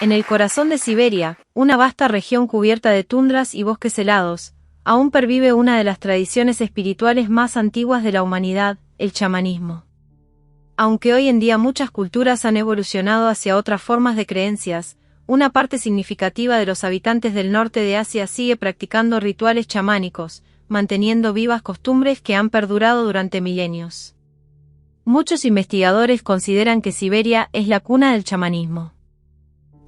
En el corazón de Siberia, una vasta región cubierta de tundras y bosques helados, aún pervive una de las tradiciones espirituales más antiguas de la humanidad, el chamanismo. Aunque hoy en día muchas culturas han evolucionado hacia otras formas de creencias, una parte significativa de los habitantes del norte de Asia sigue practicando rituales chamánicos, manteniendo vivas costumbres que han perdurado durante milenios. Muchos investigadores consideran que Siberia es la cuna del chamanismo.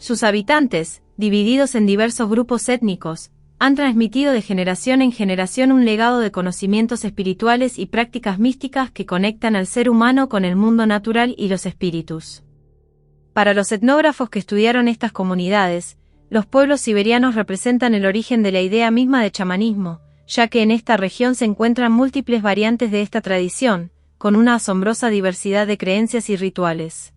Sus habitantes, divididos en diversos grupos étnicos, han transmitido de generación en generación un legado de conocimientos espirituales y prácticas místicas que conectan al ser humano con el mundo natural y los espíritus. Para los etnógrafos que estudiaron estas comunidades, los pueblos siberianos representan el origen de la idea misma de chamanismo, ya que en esta región se encuentran múltiples variantes de esta tradición, con una asombrosa diversidad de creencias y rituales.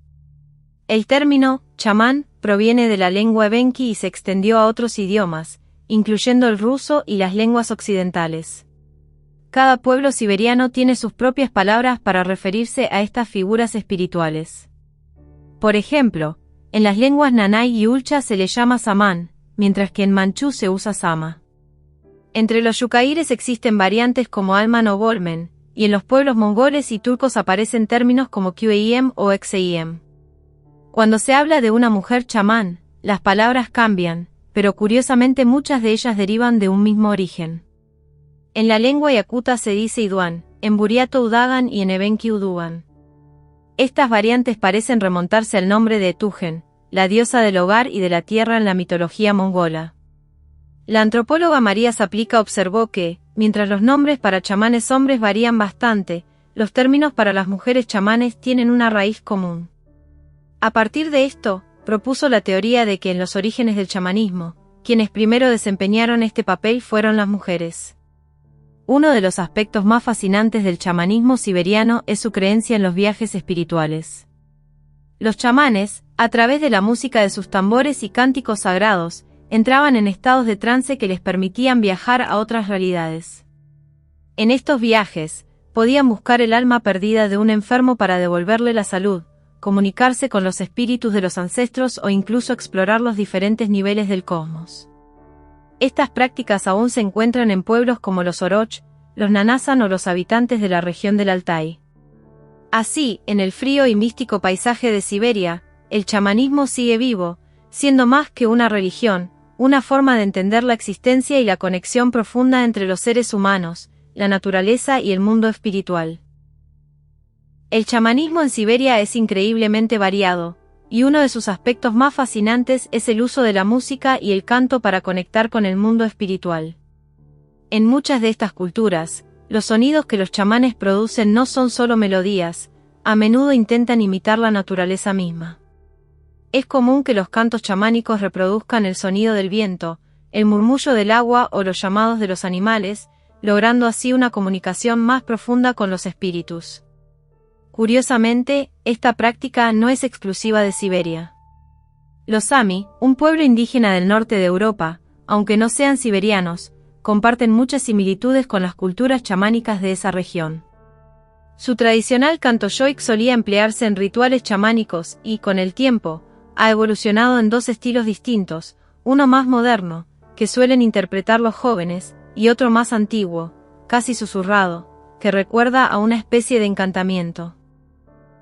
El término chamán proviene de la lengua evenki y se extendió a otros idiomas, incluyendo el ruso y las lenguas occidentales. Cada pueblo siberiano tiene sus propias palabras para referirse a estas figuras espirituales. Por ejemplo, en las lenguas nanay y ulcha se le llama samán, mientras que en manchú se usa sama. Entre los yucaíres existen variantes como alman o bolmen, y en los pueblos mongoles y turcos aparecen términos como qeim o xeim. Cuando se habla de una mujer chamán, las palabras cambian, pero curiosamente muchas de ellas derivan de un mismo origen. En la lengua yakuta se dice iduan, en buriato udagan y en evenki udugan. Estas variantes parecen remontarse al nombre de Etugen, la diosa del hogar y de la tierra en la mitología mongola. La antropóloga María Zaplica observó que, mientras los nombres para chamanes hombres varían bastante, los términos para las mujeres chamanes tienen una raíz común. A partir de esto, propuso la teoría de que en los orígenes del chamanismo, quienes primero desempeñaron este papel fueron las mujeres. Uno de los aspectos más fascinantes del chamanismo siberiano es su creencia en los viajes espirituales. Los chamanes, a través de la música de sus tambores y cánticos sagrados, entraban en estados de trance que les permitían viajar a otras realidades. En estos viajes, podían buscar el alma perdida de un enfermo para devolverle la salud, comunicarse con los espíritus de los ancestros o incluso explorar los diferentes niveles del cosmos. Estas prácticas aún se encuentran en pueblos como los Oroch, los Nanasan o los habitantes de la región del Altai. Así, en el frío y místico paisaje de Siberia, el chamanismo sigue vivo, siendo más que una religión, una forma de entender la existencia y la conexión profunda entre los seres humanos, la naturaleza y el mundo espiritual. El chamanismo en Siberia es increíblemente variado, y uno de sus aspectos más fascinantes es el uso de la música y el canto para conectar con el mundo espiritual. En muchas de estas culturas, los sonidos que los chamanes producen no son solo melodías, a menudo intentan imitar la naturaleza misma. Es común que los cantos chamánicos reproduzcan el sonido del viento, el murmullo del agua o los llamados de los animales, logrando así una comunicación más profunda con los espíritus. Curiosamente, esta práctica no es exclusiva de Siberia. Los Sami, un pueblo indígena del norte de Europa, aunque no sean siberianos, comparten muchas similitudes con las culturas chamánicas de esa región. Su tradicional canto yoik solía emplearse en rituales chamánicos y, con el tiempo, ha evolucionado en dos estilos distintos, uno más moderno, que suelen interpretar los jóvenes, y otro más antiguo, casi susurrado, que recuerda a una especie de encantamiento.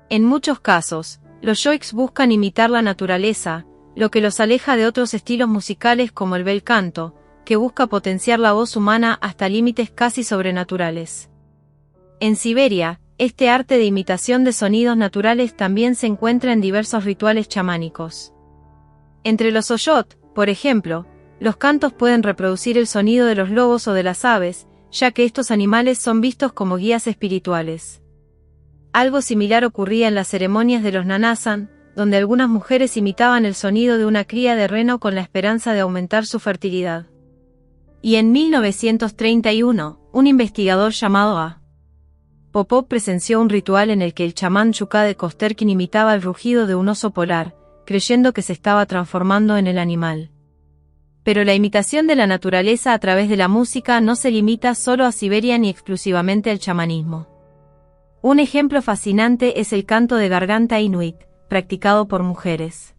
En muchos casos, los yoiks buscan imitar la naturaleza, lo que los aleja de otros estilos musicales como el bel canto, que busca potenciar la voz humana hasta límites casi sobrenaturales. En Siberia, este arte de imitación de sonidos naturales también se encuentra en diversos rituales chamánicos. Entre los Oyot, por ejemplo, los cantos pueden reproducir el sonido de los lobos o de las aves, ya que estos animales son vistos como guías espirituales. Algo similar ocurría en las ceremonias de los Nanasan, donde algunas mujeres imitaban el sonido de una cría de reno con la esperanza de aumentar su fertilidad. Y en 1931, un investigador llamado A. Popov presenció un ritual en el que el chamán Yuka de Kosterkin imitaba el rugido de un oso polar, creyendo que se estaba transformando en el animal. Pero la imitación de la naturaleza a través de la música no se limita solo a Siberia ni exclusivamente al chamanismo. Un ejemplo fascinante es el canto de garganta inuit, practicado por mujeres.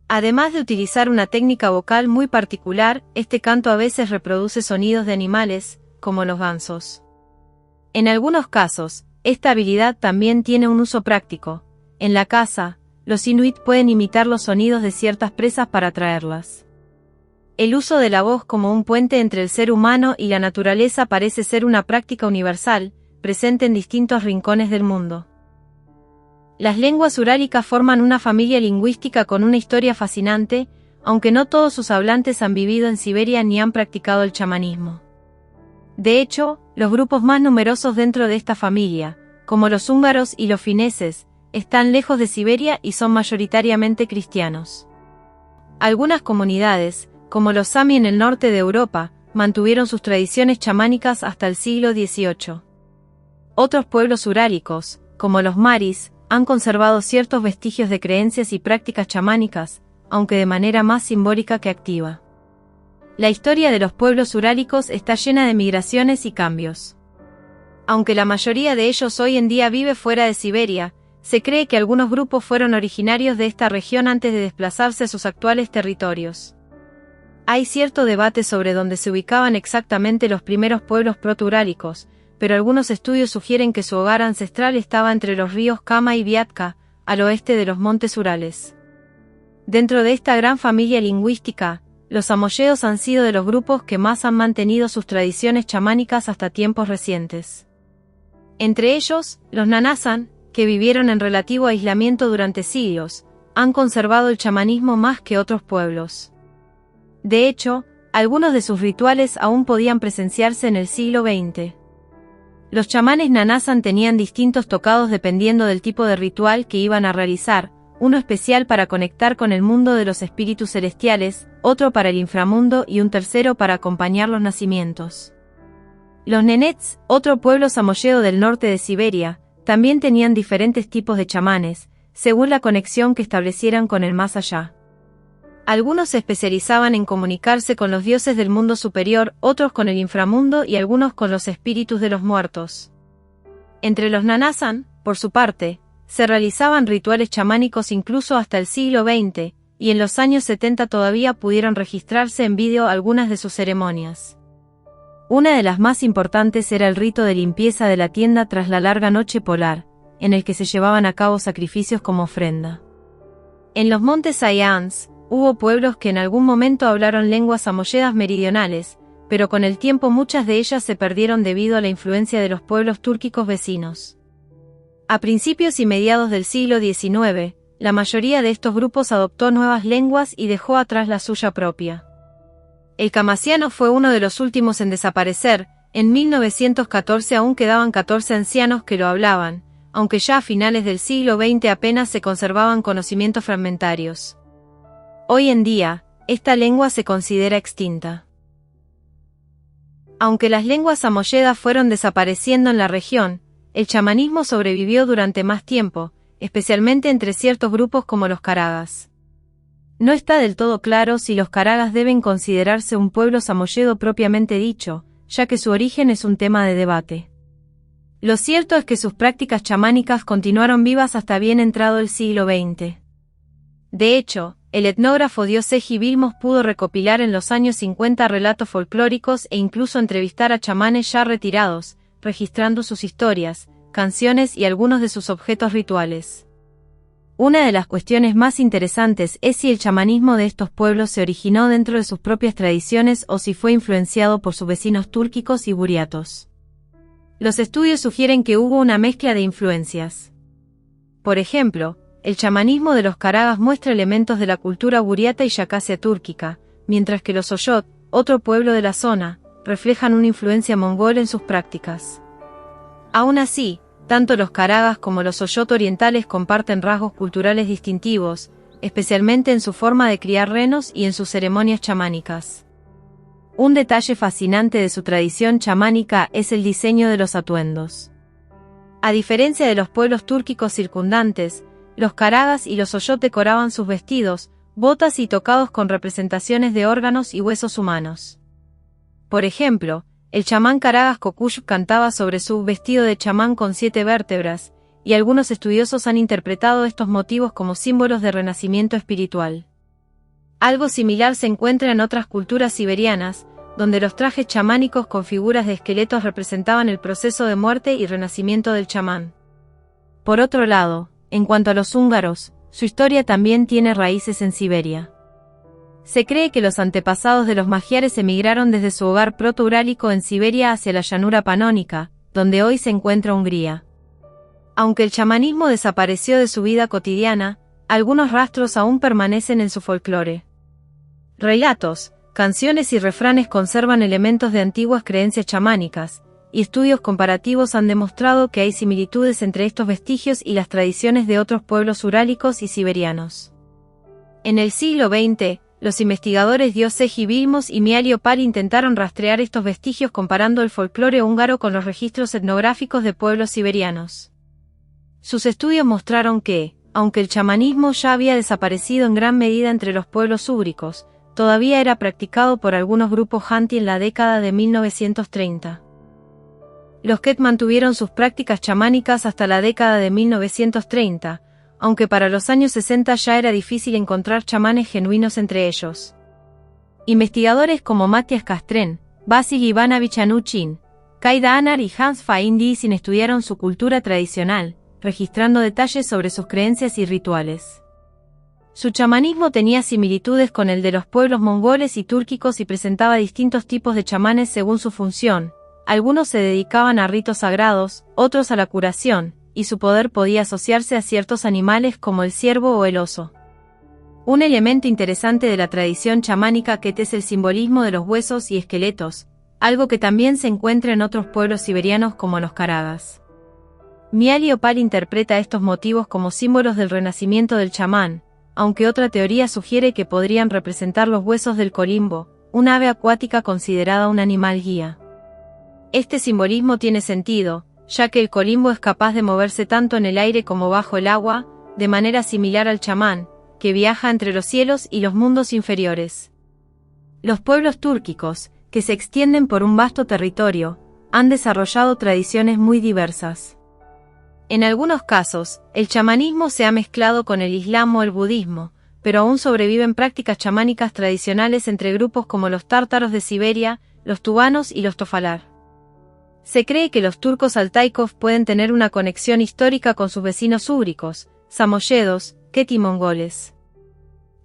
Además de utilizar una técnica vocal muy particular, este canto a veces reproduce sonidos de animales, como los gansos. En algunos casos, esta habilidad también tiene un uso práctico. En la caza, los inuit pueden imitar los sonidos de ciertas presas para atraerlas. El uso de la voz como un puente entre el ser humano y la naturaleza parece ser una práctica universal, presente en distintos rincones del mundo. Las lenguas uráricas forman una familia lingüística con una historia fascinante, aunque no todos sus hablantes han vivido en Siberia ni han practicado el chamanismo. De hecho, los grupos más numerosos dentro de esta familia, como los húngaros y los fineses, están lejos de Siberia y son mayoritariamente cristianos. Algunas comunidades, como los sami en el norte de Europa, mantuvieron sus tradiciones chamánicas hasta el siglo XVIII. Otros pueblos uráricos, como los maris, han conservado ciertos vestigios de creencias y prácticas chamánicas, aunque de manera más simbólica que activa. La historia de los pueblos uráricos está llena de migraciones y cambios. Aunque la mayoría de ellos hoy en día vive fuera de Siberia, se cree que algunos grupos fueron originarios de esta región antes de desplazarse a sus actuales territorios. Hay cierto debate sobre dónde se ubicaban exactamente los primeros pueblos proto-uráricos, pero algunos estudios sugieren que su hogar ancestral estaba entre los ríos Kama y Viatka, al oeste de los montes Urales. Dentro de esta gran familia lingüística, los samoyedos han sido de los grupos que más han mantenido sus tradiciones chamánicas hasta tiempos recientes. Entre ellos, los nanasan, que vivieron en relativo aislamiento durante siglos, han conservado el chamanismo más que otros pueblos. De hecho, algunos de sus rituales aún podían presenciarse en el siglo XX. Los chamanes nanasan tenían distintos tocados dependiendo del tipo de ritual que iban a realizar, uno especial para conectar con el mundo de los espíritus celestiales, otro para el inframundo y un tercero para acompañar los nacimientos. Los nenets, otro pueblo samoyedo del norte de Siberia, también tenían diferentes tipos de chamanes, según la conexión que establecieran con el más allá. Algunos se especializaban en comunicarse con los dioses del mundo superior, otros con el inframundo y algunos con los espíritus de los muertos. Entre los nanasan, por su parte, se realizaban rituales chamánicos incluso hasta el siglo XX, y en los años 70 todavía pudieron registrarse en vídeo algunas de sus ceremonias. Una de las más importantes era el rito de limpieza de la tienda tras la larga noche polar, en el que se llevaban a cabo sacrificios como ofrenda. En los montes Sayans, hubo pueblos que en algún momento hablaron lenguas samoyedas meridionales, pero con el tiempo muchas de ellas se perdieron debido a la influencia de los pueblos túrquicos vecinos. A principios y mediados del siglo XIX, la mayoría de estos grupos adoptó nuevas lenguas y dejó atrás la suya propia. El camasiano fue uno de los últimos en desaparecer. En 1914 aún quedaban 14 ancianos que lo hablaban, aunque ya a finales del siglo XX apenas se conservaban conocimientos fragmentarios. Hoy en día, esta lengua se considera extinta. Aunque las lenguas samoyedas fueron desapareciendo en la región, el chamanismo sobrevivió durante más tiempo, especialmente entre ciertos grupos como los karagas. No está del todo claro si los karagas deben considerarse un pueblo samoyedo propiamente dicho, ya que su origen es un tema de debate. Lo cierto es que sus prácticas chamánicas continuaron vivas hasta bien entrado el siglo XX. De hecho, el etnógrafo Dioseji Vilmos pudo recopilar en los años 50 relatos folclóricos e incluso entrevistar a chamanes ya retirados, registrando sus historias, canciones y algunos de sus objetos rituales. Una de las cuestiones más interesantes es si el chamanismo de estos pueblos se originó dentro de sus propias tradiciones o si fue influenciado por sus vecinos túrquicos y buriatos. Los estudios sugieren que hubo una mezcla de influencias. Por ejemplo, el chamanismo de los karagas muestra elementos de la cultura buriata y yacasia túrquica, mientras que los oyot, otro pueblo de la zona, reflejan una influencia mongol en sus prácticas. Aún así, tanto los karagas como los oyot orientales comparten rasgos culturales distintivos, especialmente en su forma de criar renos y en sus ceremonias chamánicas. Un detalle fascinante de su tradición chamánica es el diseño de los atuendos. A diferencia de los pueblos túrquicos circundantes, los karagas y los oyot decoraban sus vestidos, botas y tocados con representaciones de órganos y huesos humanos. Por ejemplo, el chamán karagas Kokush cantaba sobre su vestido de chamán con 7 vértebras, y algunos estudiosos han interpretado estos motivos como símbolos de renacimiento espiritual. Algo similar se encuentra en otras culturas siberianas, donde los trajes chamánicos con figuras de esqueletos representaban el proceso de muerte y renacimiento del chamán. Por otro lado, en cuanto a los húngaros, su historia también tiene raíces en Siberia. Se cree que los antepasados de los magiares emigraron desde su hogar proto-urálico en Siberia hacia la llanura panónica, donde hoy se encuentra Hungría. Aunque el chamanismo desapareció de su vida cotidiana, algunos rastros aún permanecen en su folclore. Relatos, canciones y refranes conservan elementos de antiguas creencias chamánicas, y estudios comparativos han demostrado que hay similitudes entre estos vestigios y las tradiciones de otros pueblos urálicos y siberianos. En el siglo XX, los investigadores Diósej Vilmos y Mihaly Opal intentaron rastrear estos vestigios comparando el folclore húngaro con los registros etnográficos de pueblos siberianos. Sus estudios mostraron que, aunque el chamanismo ya había desaparecido en gran medida entre los pueblos úgricos, todavía era practicado por algunos grupos Hanti en la década de 1930. Los Ket mantuvieron sus prácticas chamánicas hasta la década de 1930, aunque para los años 60 ya era difícil encontrar chamanes genuinos entre ellos. Investigadores como Matías Castren, Vasil Ivanovich Anuchin, Kaida Anar y Hans Faindísin estudiaron su cultura tradicional, registrando detalles sobre sus creencias y rituales. Su chamanismo tenía similitudes con el de los pueblos mongoles y túrquicos y presentaba distintos tipos de chamanes según su función. Algunos se dedicaban a ritos sagrados, otros a la curación, y su poder podía asociarse a ciertos animales como el ciervo o el oso. Un elemento interesante de la tradición chamánica Ket es el simbolismo de los huesos y esqueletos, algo que también se encuentra en otros pueblos siberianos como los Karagas. Mihaly Opal interpreta estos motivos como símbolos del renacimiento del chamán, aunque otra teoría sugiere que podrían representar los huesos del colimbo, un ave acuática considerada un animal guía. Este simbolismo tiene sentido, ya que el colimbo es capaz de moverse tanto en el aire como bajo el agua, de manera similar al chamán, que viaja entre los cielos y los mundos inferiores. Los pueblos túrquicos, que se extienden por un vasto territorio, han desarrollado tradiciones muy diversas. En algunos casos, el chamanismo se ha mezclado con el islam o el budismo, pero aún sobreviven prácticas chamánicas tradicionales entre grupos como los tártaros de Siberia, los tuvanos y los tofalar. Se cree que los turcos altaicos pueden tener una conexión histórica con sus vecinos úgricos, samoyedos, ket y mongoles.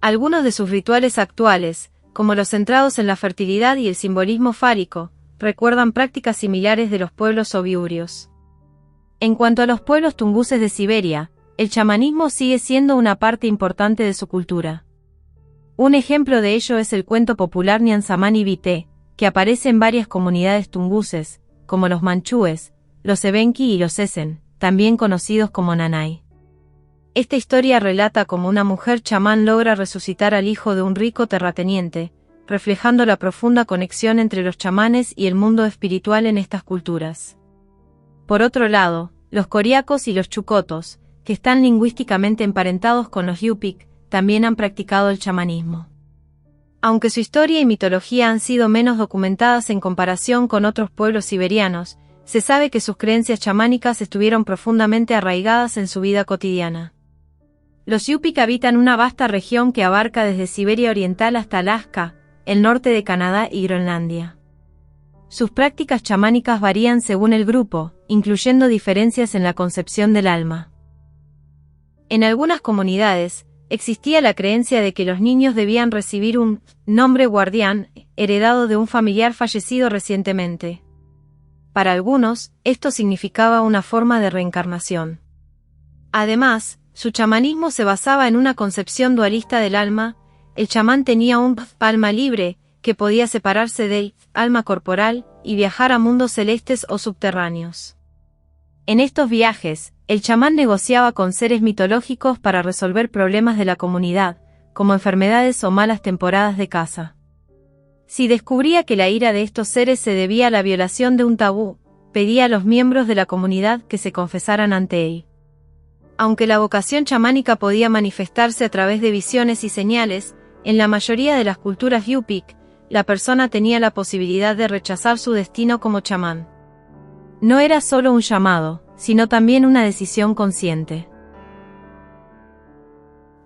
Algunos de sus rituales actuales, como los centrados en la fertilidad y el simbolismo fálico, recuerdan prácticas similares de los pueblos obiurios. En cuanto a los pueblos tunguses de Siberia, el chamanismo sigue siendo una parte importante de su cultura. Un ejemplo de ello es el cuento popular Nyan Samani Vité, que aparece en varias comunidades tunguses, como los manchúes, los evenki y los esen, también conocidos como nanay. Esta historia relata cómo una mujer chamán logra resucitar al hijo de un rico terrateniente, reflejando la profunda conexión entre los chamanes y el mundo espiritual en estas culturas. Por otro lado, los coriacos y los chucotos, que están lingüísticamente emparentados con los yupik, también han practicado el chamanismo. Aunque su historia y mitología han sido menos documentadas en comparación con otros pueblos siberianos, se sabe que sus creencias chamánicas estuvieron profundamente arraigadas en su vida cotidiana. Los yupik habitan una vasta región que abarca desde Siberia Oriental hasta Alaska, el norte de Canadá y Groenlandia. Sus prácticas chamánicas varían según el grupo, incluyendo diferencias en la concepción del alma. En algunas comunidades, existía la creencia de que los niños debían recibir un nombre guardián, heredado de un familiar fallecido recientemente. Para algunos, esto significaba una forma de reencarnación. Además, su chamanismo se basaba en una concepción dualista del alma. El chamán tenía un alma libre, que podía separarse del alma corporal y viajar a mundos celestes o subterráneos. En estos viajes, el chamán negociaba con seres mitológicos para resolver problemas de la comunidad, como enfermedades o malas temporadas de caza. Si descubría que la ira de estos seres se debía a la violación de un tabú, pedía a los miembros de la comunidad que se confesaran ante él. Aunque la vocación chamánica podía manifestarse a través de visiones y señales, en la mayoría de las culturas yupik, la persona tenía la posibilidad de rechazar su destino como chamán. No era solo un llamado, sino también una decisión consciente.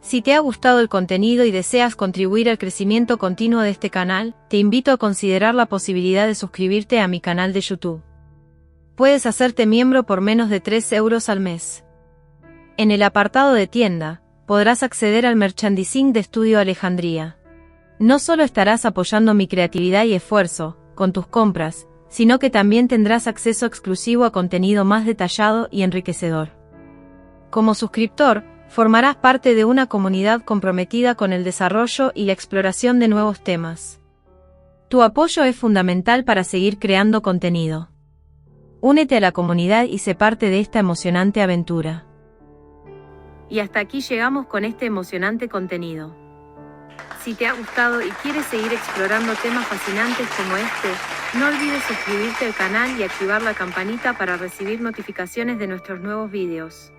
Si te ha gustado el contenido y deseas contribuir al crecimiento continuo de este canal, te invito a considerar la posibilidad de suscribirte a mi canal de YouTube. Puedes hacerte miembro por menos de 3 euros al mes. En el apartado de tienda, podrás acceder al merchandising de Estudio Alejandría. No solo estarás apoyando mi creatividad y esfuerzo, con tus compras, sino que también tendrás acceso exclusivo a contenido más detallado y enriquecedor. Como suscriptor, formarás parte de una comunidad comprometida con el desarrollo y la exploración de nuevos temas. Tu apoyo es fundamental para seguir creando contenido. Únete a la comunidad y sé parte de esta emocionante aventura. Y hasta aquí llegamos con este emocionante contenido. Si te ha gustado y quieres seguir explorando temas fascinantes como este, no olvides suscribirte al canal y activar la campanita para recibir notificaciones de nuestros nuevos videos.